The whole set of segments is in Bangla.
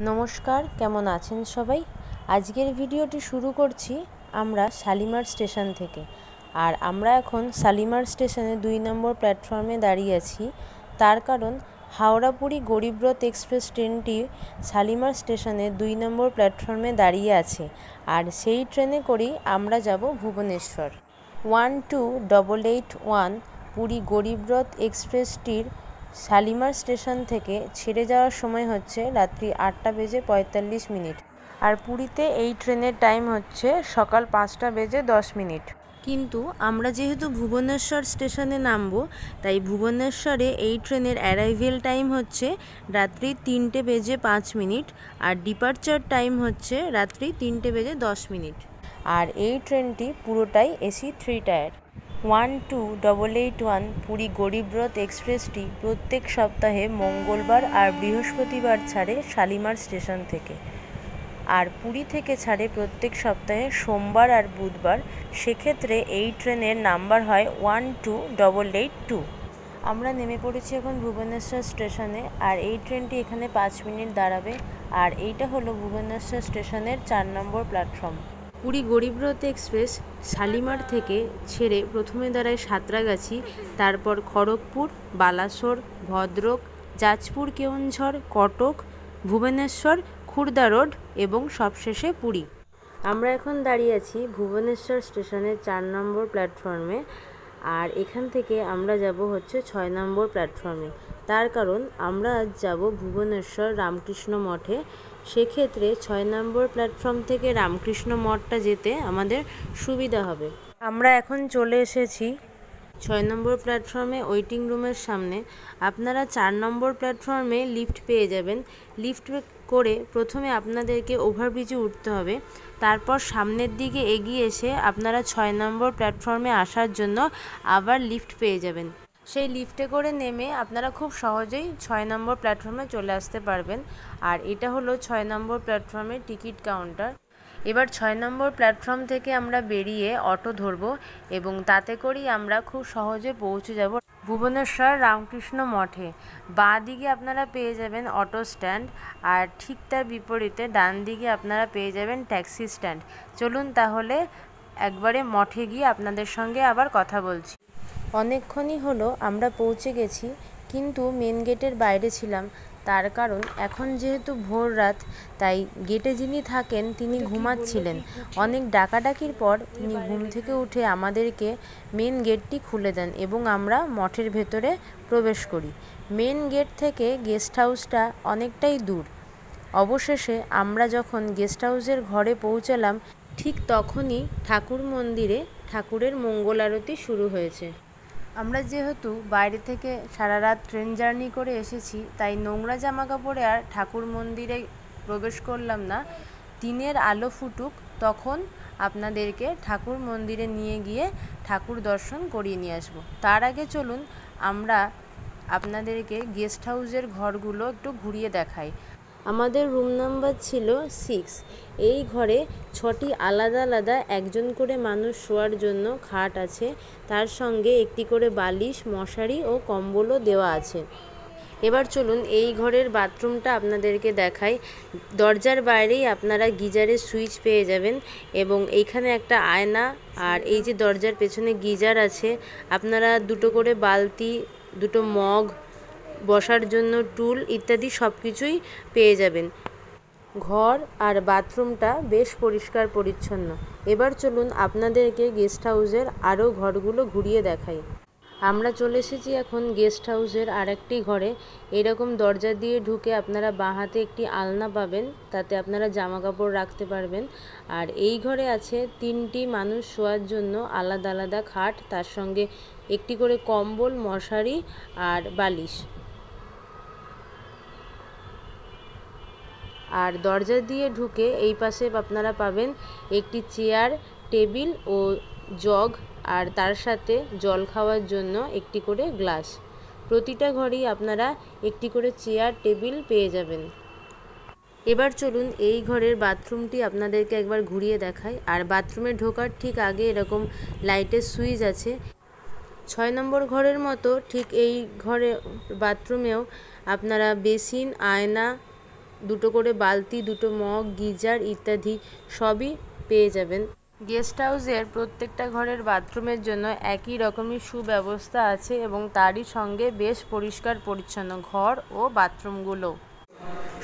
নমস্কার, কেমন আছেন সবাই? আজকের ভিডিওটি শুরু করছি আমরা শালিমার স্টেশন থেকে। আর আমরা এখন শালিমার স্টেশনে 2 নম্বর প্ল্যাটফর্মে দাঁড়িয়ে আছি। তার কারণ হাওড়া পুরী গরিবরথ এক্সপ্রেস ট্রেনটি শালিমার স্টেশনে 2 নম্বর প্ল্যাটফর্মে দাঁড়িয়ে আছে। আর সেই ট্রেনে করেই আমরা যাব ভুবনেশ্বর। 12881 পুরী গরিবরথ এক্সপ্রেসটির শালিমার স্টেশন থেকে ছেড়ে যাওয়ার সময় হচ্ছে রাত্রি 8:45। আর পুরীতে এই ট্রেনের টাইম হচ্ছে সকাল 5:10। কিন্তু আমরা যেহেতু ভুবনেশ্বর স্টেশনে নামবো, তাই ভুবনেশ্বরে এই ট্রেনের অ্যারাইভেল টাইম হচ্ছে রাত্রি 3:05 আর ডিপারচার টাইম হচ্ছে রাত্রি 3:10। আর এই ট্রেনটি পুরোটাই এসি 3 টায়ার। 12881 পুরী গরিবরথ এক্সপ্রেসটি প্রত্যেক সপ্তাহে মঙ্গলবার আর বৃহস্পতিবার ছাড়ে শালিমার স্টেশন থেকে। আর পুরী থেকে ছাড়ে প্রত্যেক সপ্তাহে সোমবার আর বুধবার। সেক্ষেত্রে এই ট্রেনের নাম্বার হয় 12882। আমরা নেমে পড়েছি এখন ভুবনেশ্বর স্টেশনে। আর এই ট্রেনটি এখানে 5 মিনিট দাঁড়াবে। আর এইটা হলো ভুবনেশ্বর স্টেশনের 4 নম্বর প্ল্যাটফর্ম। পুরী গরিবরথ এক্সপ্রেস শালিমার থেকে ছেড়ে প্রথমে দাঁড়ায় সাঁতরাগাছি, তারপর খড়গপুর, বালাসোর, ভদ্রক, জাজপুর, কেওনঝড়, কটক, ভুবনেশ্বর, খুর্দা রোড এবং সবশেষে পুরী। আমরা এখন দাঁড়িয়ে আছি ভুবনেশ্বর স্টেশনের 4 নম্বর প্ল্যাটফর্মে। আর এখান থেকে আমরা যাব হচ্ছে 6 নম্বর প্ল্যাটফর্মে। তার কারণ আমরা আজ যাব ভুবনেশ্বর রামকৃষ্ণ মঠে। সেক্ষেত্রে 6 নম্বর প্ল্যাটফর্ম থেকে রামকৃষ্ণ মঠটা যেতে আমাদের সুবিধা হবে। আমরা এখন চলে এসেছি 6 নম্বর প্ল্যাটফর্মে ওয়েটিং রুমের সামনে। আপনারা 4 নম্বর প্ল্যাটফর্মে লিফট পেয়ে যাবেন। লিফট করে প্রথমে আপনাদেরকে ওভারব্রিজে উঠতে হবে। তারপর সামনের দিকে এগিয়ে এসে আপনারা 6 নম্বর প্ল্যাটফর্মে আসার জন্য আবার লিফট পেয়ে যাবেন। সেই লিফটে করে নেমে আপনারা খুব সহজেই 6 নম্বর প্ল্যাটফর্মে চলে আসতে পারবেন। আর এটা হলো 6 নম্বর প্ল্যাটফর্মের টিকিট কাউন্টার। এবার 6 নম্বর প্ল্যাটফর্ম থেকে আমরা বেরিয়ে অটো ধরব এবং তাতে করেই আমরা খুব সহজে পৌঁছে যাব ভুবনেশ্বর রামকৃষ্ণ মঠে। বাঁ দিকে আপনারা পেয়ে যাবেন অটো স্ট্যান্ড, আর ঠিক তার বিপরীতে ডান দিকে আপনারা পেয়ে যাবেন ট্যাক্সি স্ট্যান্ড। চলুন তাহলে একবারে মঠে গিয়ে আপনাদের সঙ্গে আবার কথা বলছি। অনেকক্ষণই হলো আমরা পৌঁছে গেছি, কিন্তু মেন গেটের বাইরে ছিলাম। তার কারণ এখন যেহেতু ভোর রাত, তাই গেটে যিনি থাকেন তিনি ঘুমাচ্ছিলেন। অনেক ডাকাডাকির পর তিনি ঘুম থেকে উঠে আমাদেরকে মেন গেটটি খুলে দেন এবং আমরা মঠের ভেতরে প্রবেশ করি। মেন গেট থেকে গেস্ট হাউসটা অনেকটাই দূর। অবশেষে আমরা যখন গেস্ট হাউসের ঘরে পৌঁছালাম, ঠিক তখনই ঠাকুর মন্দিরে ঠাকুরের মঙ্গল আরতি শুরু হয়েছে। আমরা যেহেতু বাইরে থেকে সারা রাত ট্রেন জার্নি করে এসেছি, তাই নোংরা জামা কাপড়ে আর ঠাকুর মন্দিরে প্রবেশ করলাম না। দিনের আলো ফুটুক, তখন আপনাদেরকে ঠাকুর মন্দিরে নিয়ে গিয়ে ঠাকুর দর্শন করিয়ে নিয়ে আসবো। তার আগে চলুন আমরা আপনাদেরকে গেস্ট হাউসের ঘরগুলো একটু ঘুরিয়ে দেখাই। আমাদের রুম নাম্বার ছিল 6। এই ঘরে 6টি আলাদা আলাদা একজন করে মানুষ শোয়ার জন্য খাট আছে। তার সঙ্গে একটি করে বালিশ, মশারি ও কম্বলও দেওয়া আছে। এবার চলুন এই ঘরের বাথরুমটা আপনাদেরকে দেখাই। দরজার বাইরেই আপনারা গিজারের সুইচ পেয়ে যাবেন এবং এইখানে একটা আয়না, আর এই যে দরজার পেছনে গিজার আছে। আপনারা দুটো করে বালতি, দুটো মগ, বসার জন্য টুল ইত্যাদি সব কিছুই পেয়ে যাবেন। ঘর আর বাথরুমটা বেশ পরিষ্কার পরিচ্ছন্ন। এবার চলুন আপনাদেরকে গেস্ট হাউসের আরও ঘরগুলো ঘুরিয়ে দেখাই। আমরা চলে এসেছি এখন গেস্ট হাউসের আরেকটি ঘরে। এরকম দরজা দিয়ে ঢুকে আপনারা বাঁ হাতে একটি আলনা পাবেন, তাতে আপনারা জামা কাপড় রাখতে পারবেন। আর এই ঘরে আছে 3টি মানুষ শোয়ার জন্য আলাদা আলাদা খাট, তার সঙ্গে একটি করে কম্বল, মশারি আর বালিশ। আর দরজা দিয়ে ঢুকে এই পাশে আপনারা পাবেন একটি চেয়ার, টেবিল ও জগ, আর তার সাথে জল খাওয়ার জন্য একটি করে গ্লাস। প্রতিটা ঘরেই আপনারা একটি করে চেয়ার, টেবিল পেয়ে যাবেন। এবার চলুন এই ঘরের বাথরুমটি আপনাদেরকে একবার ঘুরিয়ে দেখাই। আর বাথরুমে ঢোকার ঠিক আগে এরকম লাইটের সুইচ আছে। 6 নম্বর ঘরের মতো ঠিক এই ঘরে বাথরুমেও আপনারা বেসিন, আয়না দুটো করে বালতি, দুটো মগ, গিজার ইত্যাদি সবই পেয়ে যাবেন। গেস্ট হাউসের প্রত্যেকটা ঘরের বাথরুমের জন্য একই রকমই সুব্যবস্থা আছে এবং তারই সঙ্গে বেশ পরিষ্কার পরিচ্ছন্ন ঘর ও বাথরুমগুলো।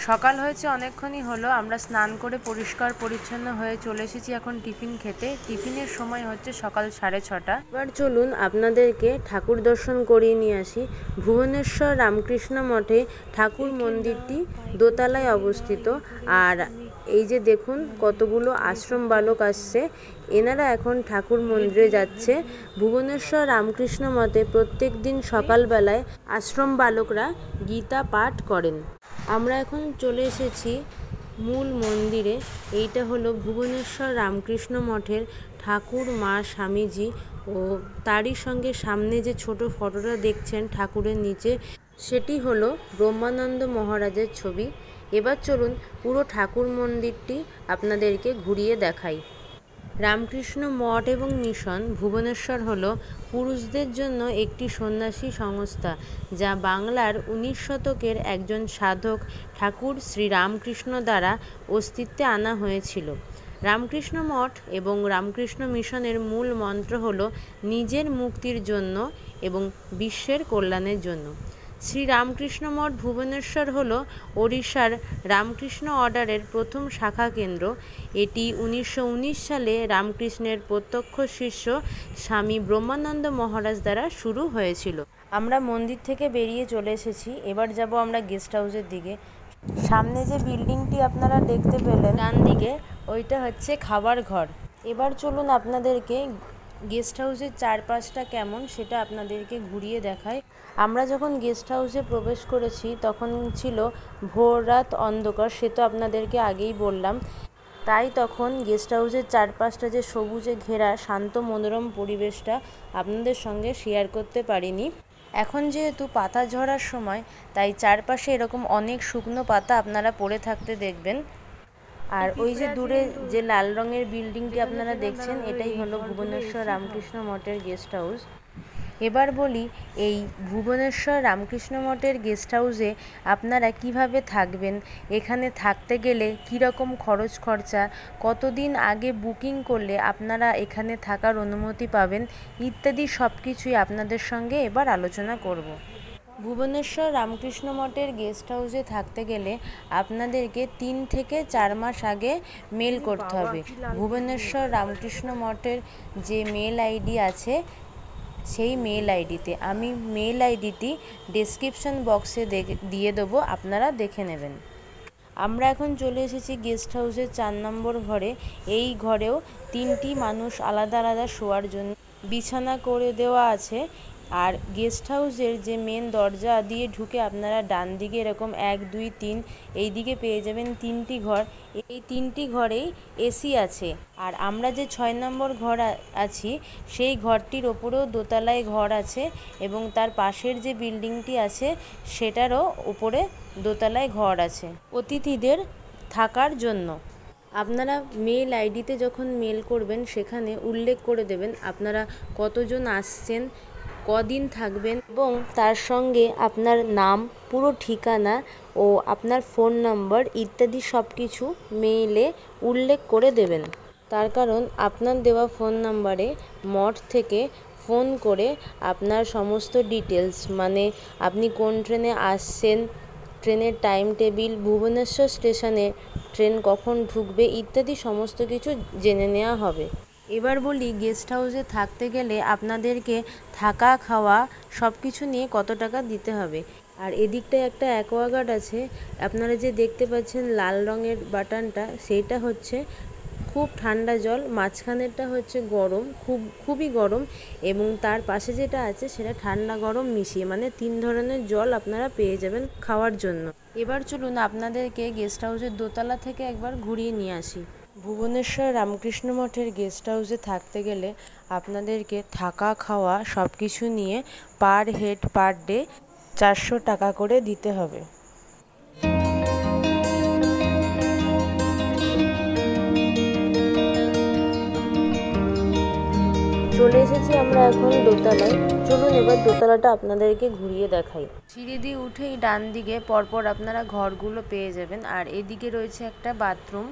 সকাল হয়েছে অনেকক্ষণই হলো, আমরা স্নান করে পরিষ্কার পরিচ্ছন্ন হয়ে চলে এসেছি এখন টিফিন খেতে। টিফিনের সময় হচ্ছে সকাল 6:30। এবার চলুন আপনাদেরকে ঠাকুর দর্শন করিয়ে নিয়ে আসি। ভুবনেশ্বর রামকৃষ্ণ মঠে ঠাকুর মন্দিরটি দোতলায় অবস্থিত। আর এই যে দেখুন কতগুলো আশ্রম বালক আসছে, এনারা এখন ঠাকুর মন্দিরে যাচ্ছে। ভুবনেশ্বর রামকৃষ্ণ মঠে প্রত্যেক দিন সকালবেলায় আশ্রম বালকরা গীতা পাঠ করেন। আমরা এখন চলে এসেছি মূল মন্দিরে। এইটা হলো ভুবনেশ্বর রামকৃষ্ণ মঠের ঠাকুর, মা, স্বামীজি ও তারই সঙ্গে সামনে যে ছোট ফটোটা দেখছেন ঠাকুরের নিচে, সেটি হলো ব্রহ্মানন্দ মহারাজের ছবি। এবার চলুন পুরো ঠাকুর মন্দিরটি আপনাদেরকে ঘুরিয়ে দেখাই। রামকৃষ্ণ মঠ এবং মিশন ভুবনেশ্বর হল পুরুষদের জন্য একটি সন্ন্যাসী সংস্থা, যা বাংলার 19 শতকের একজন সাধক ঠাকুর শ্রী রামকৃষ্ণ দ্বারা অস্তিত্বে আনা হয়েছিল। রামকৃষ্ণ মঠ এবং রামকৃষ্ণ মিশনের মূল মন্ত্র হল নিজের মুক্তির জন্য এবং বিশ্বের কল্যাণের জন্য। শ্রী রামকৃষ্ণ মঠ ভুবনেশ্বর হল ওড়িশার রামকৃষ্ণ অর্ডারের প্রথম শাখা কেন্দ্র। এটি 1919 সালে রামকৃষ্ণের প্রত্যক্ষ শিষ্য স্বামী ব্রহ্মানন্দ মহারাজ দ্বারা শুরু হয়েছিল। আমরা মন্দির থেকে বেরিয়ে চলে এসেছি, এবার যাব আমরা গেস্ট হাউসের দিকে। সামনে যে বিল্ডিংটি আপনারা দেখতে পেলেন ডান দিকে, ওইটা হচ্ছে খাবার ঘর। এবার চলুন আপনাদেরকে গেস্ট হাউসের চারপাশটা কেমন সেটা আপনাদেরকে ঘুরিয়ে দেখায়। আমরা যখন গেস্ট হাউসে প্রবেশ করেছি তখন ছিল ভোর রাত অন্ধকার, সে তো আপনাদেরকে আগেই বললাম। তাই তখন গেস্ট হাউসের চারপাশটা যে সবুজে ঘেরা শান্ত মনোরম পরিবেশটা আপনাদের সঙ্গে শেয়ার করতে পারিনি। এখন যেহেতু পাতা ঝরার সময়, তাই চারপাশে এরকম অনেক শুকনো পাতা আপনারা পড়ে থাকতে দেখবেন। আর ওই যে দূরে যে লাল রঙের বিল্ডিংটি আপনারা দেখছেন, এটাই হলো ভুবনেশ্বর রামকৃষ্ণ মঠের গেস্ট হাউস। এবার বলি, এই ভুবনেশ্বর রামকৃষ্ণ মঠের গেস্ট হাউসে আপনারা কিভাবে থাকবেন, এখানে থাকতে গেলে কীরকম খরচ খরচা, কতদিন আগে বুকিং করলে আপনারা এখানে থাকার অনুমতি পাবেন ইত্যাদি সব কিছুই আপনাদের সঙ্গে এবার আলোচনা করব। ভুবনেশ্বর রামকৃষ্ণ মঠের গেস্ট হাউসে থাকতে গেলে আপনাদেরকে 3 থেকে 4 মাস আগে মেল করতে হবে। ভুবনেশ্বর রামকৃষ্ণ মঠের যে মেল আইডি আছে, সেই মেল আইডিতে, আমি মেল আইডিটি ডেসক্রিপশন বক্সে দিয়ে দেবো, আপনারা দেখে নেবেন। আমরা এখন চলে এসেছি গেস্ট হাউসের 4 নম্বর ঘরে। এই ঘরেও 3টি মানুষ আলাদা আলাদা শোয়ার জন্য বিছানা করে দেওয়া আছে। আর গেস্ট হাউসের যে মেন দরজা দিয়ে ঢুকে আপনারা ডান দিকে এরকম 1, 2, 3 এই দিকে পেয়ে যাবেন 3টি ঘর। এই 3টি ঘরেই এসি আছে। আর আমরা যে 6 নম্বর ঘর আছি, সেই ঘরটির ওপরেও দোতলায় ঘর আছে এবং তার পাশের যে বিল্ডিংটি আছে সেটারও ওপরে দোতলায় ঘর আছে অতিথিদের থাকার জন্য। আপনারা মেল আইডিতে যখন মেল করবেন সেখানে উল্লেখ করে দেবেন আপনারা কতজন আসছেন, কদিন থাকবেন এবং তার সঙ্গে আপনার নাম, পুরো ঠিকানা ও আপনার ফোন নম্বর ইত্যাদি সব কিছু মেইলে উল্লেখ করে দেবেন। তার কারণ আপনার দেওয়া ফোন নাম্বারে মঠ থেকে ফোন করে আপনার সমস্ত ডিটেলস, মানে আপনি কোন ট্রেনে আসছেন, ট্রেনের টাইম টেবিল, ভুবনেশ্বর স্টেশনে ট্রেন কখন ঢুকবে ইত্যাদি সমস্ত কিছু জেনে নেওয়া হবে। এবার বলি, গেস্ট হাউসে থাকতে গেলে আপনাদেরকে থাকা খাওয়া সব কিছু নিয়ে কত টাকা দিতে হবে। আর এদিকটায় একটা অ্যাকোয়াগার্ড আছে, আপনারা যে দেখতে পাচ্ছেন লাল রঙের বাটনটা, সেইটা হচ্ছে খুব ঠান্ডা জল, মাঝখানেরটা হচ্ছে গরম, খুবই গরম, এবং তার পাশে যেটা আছে সেটা ঠান্ডা গরম মিশিয়ে, মানে 3 ধরনের জল আপনারা পেয়ে যাবেন খাওয়ার জন্য। এবার চলুন আপনাদেরকে গেস্ট হাউসের দোতলা থেকে একবার ঘুরিয়ে নিয়ে আসি। ভুবনেশ্বর রামকৃষ্ণ মঠের গেস্ট হাউসে থাকতে গেলে আপনাদেরকে থাকা খাওয়া সব কিছু নিয়ে পার হেড পার ডে 400 টাকা করে দিতে হবে। চলে এসেছি এসেছি আমরা এখন দোতলায়। চলুন এবার দোতলাটা আপনাদেরকে ঘুরিয়ে দেখাই। সিঁড়ি দিয়ে উঠেই ডান দিকে পরপর আপনারা ঘরগুলো পেয়ে যাবেন, আর এদিকে রয়েছে একটা বাথরুম।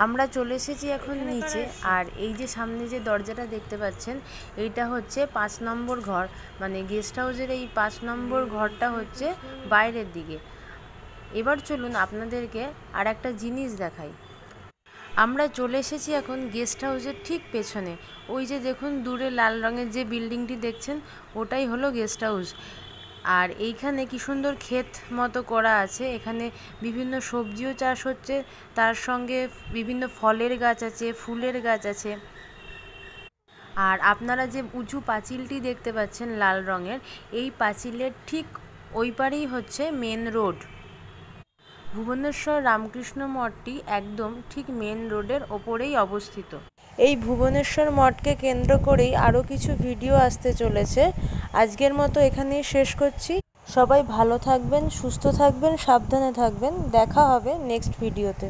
আমরা চলে এসেছি এখন নিচে, আর এই যে সামনে যে দরজাটা দেখতে পাচ্ছেন এইটা হচ্ছে 5 নম্বর ঘর, মানে গেস্ট হাউসের এই 5 নম্বর ঘরটা হচ্ছে বাইরের দিকে। এবার চলুন আপনাদেরকে আর একটা জিনিস দেখাই। আমরা চলে এসেছি এখন গেস্ট হাউসের ঠিক পেছনে। ওই যে দেখুন দূরে লাল রঙের যে বিল্ডিংটি দেখছেন ওটাই হলো গেস্ট হাউস। আর এইখানে কি সুন্দর ক্ষেত মতো করা আছে, এখানে বিভিন্ন সবজিও চাষ হচ্ছে, তার সঙ্গে বিভিন্ন ফলের গাছ আছে, ফুলের গাছ আছে। আর আপনারা যে উঁচু পাঁচিলটি দেখতে পাচ্ছেন লাল রঙের, এই পাঁচিলের ঠিক ওই পারেই হচ্ছে মেন রোড। ভুবনেশ্বর রামকৃষ্ণ মঠটি একদম ঠিক মেন রোডের ওপরেই অবস্থিত। এই ভুবনেশ্বর মঠকে কেন্দ্র করেই আরও কিছু ভিডিও আসতে চলেছে। আজকের মতো এখানেই শেষ করছি। সবাই ভালো থাকবেন, সুস্থ থাকবেন, সাবধানে থাকবেন। দেখা হবে নেক্সট ভিডিওতে।